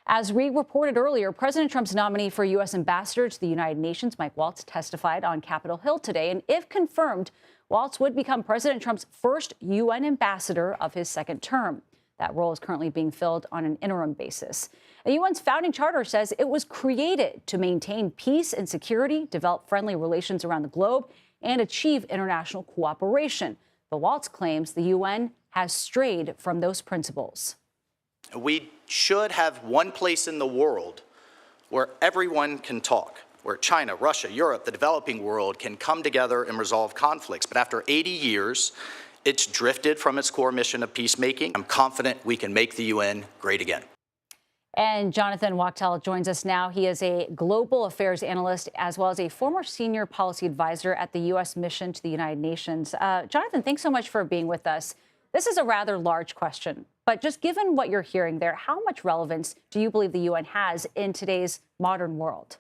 As we reported earlier, President Trump's nominee for U.S. ambassador to the United Nations, Mike Waltz, testified on Capitol Hill today. And if confirmed, Waltz would become President Trump's first UN ambassador of his second term. That role is currently being filled on an interim basis. The UN's founding charter says it was created to maintain peace and security, develop friendly relations around the globe, and achieve international cooperation. But Waltz claims the UN has strayed from those principles. We should have one place in the world where everyone can talk, where China, Russia, Europe, the developing world can come together and resolve conflicts. But after 80 years, it's drifted from its core mission of peacemaking. I'm confident we can make the UN great again. And Jonathan Wachtel joins us now. He is a global affairs analyst as well as a former senior policy advisor at the U.S. mission to the United Nations. Jonathan, thanks so much for being with us. This is a rather large question, but just given what you're hearing there, how much relevance do you believe the UN has in today's modern world?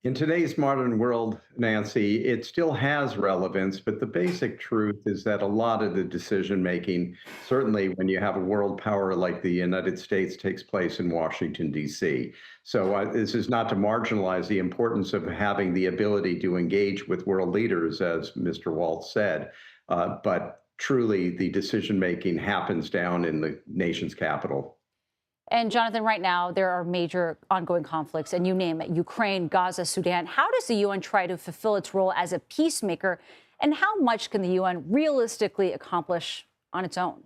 In today's modern world, Nancy, it still has relevance, but the basic truth is that a lot of the decision making, certainly when you have a world power like the United States, takes place in Washington, D.C. So this is not to marginalize the importance of having the ability to engage with world leaders, as Mr. Waltz said, but truly the decision making happens down in the nation's capital. And Jonathan, right now, there are major ongoing conflicts, and you name it, Ukraine, Gaza, Sudan. How does the UN try to fulfill its role as a peacemaker, and how much can the UN realistically accomplish on its own?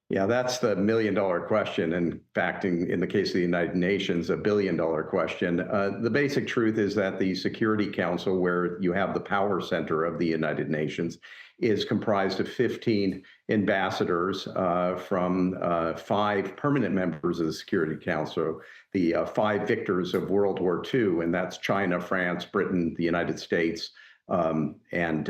Yeah, that's the million-dollar question. In fact, in the case of the United Nations, a billion-dollar question. The basic truth is that the Security Council, where you have the power center of the United Nations, is comprised of 15 ambassadors from 5 permanent members of the Security Council, the 5 victors of World War II, and that's China, France, Britain, the United States, and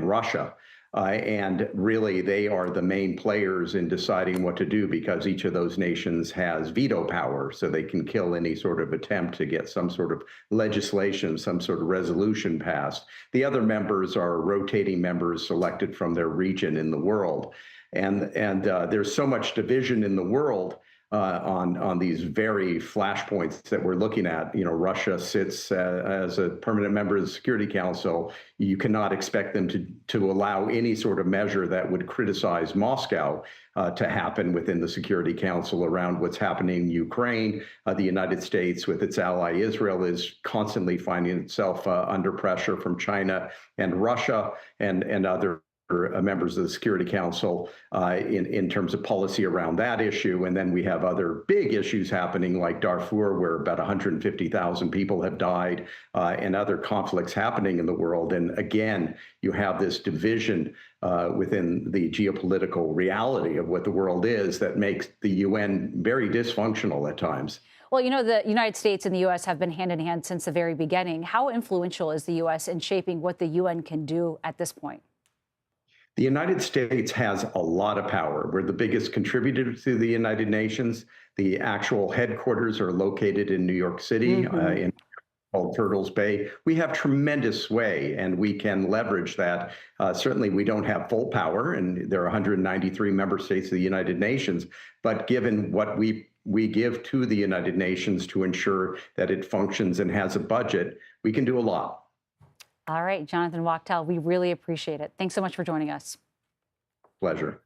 Russia. And really, they are the main players in deciding what to do because each of those nations has veto power, so they can kill any sort of attempt to get some sort of legislation, some sort of resolution passed. The other members are rotating members selected from their region in the world. And there's so much division in the world on these very flashpoints that we're looking at. You know, Russia sits as a permanent member of the Security Council. You cannot expect them to allow any sort of measure that would criticize Moscow to happen within the Security Council around what's happening in Ukraine. The United States, with its ally Israel, is constantly finding itself under pressure from China and Russia and other members of the Security Council in terms of policy around that issue. And then we have other big issues happening like Darfur, where about 150,000 people have died, and other conflicts happening in the world. And again, you have this division within the geopolitical reality of what the world is that makes the UN very dysfunctional at times. Well, you know, the United States and the U.S. have been hand in hand since the very beginning. How influential is the U.S. in shaping what the UN can do at this point? The United States has a lot of power. We're the biggest contributor to the United Nations. The actual headquarters are located in New York City, in called Turtles Bay. We have tremendous sway, and we can leverage that. Certainly, we don't have full power, and there are 193 member states of the United Nations. But given what we give to the United Nations to ensure that it functions and has a budget, we can do a lot. All right, Jonathan Wachtel, we really appreciate it. Thanks so much for joining us. Pleasure.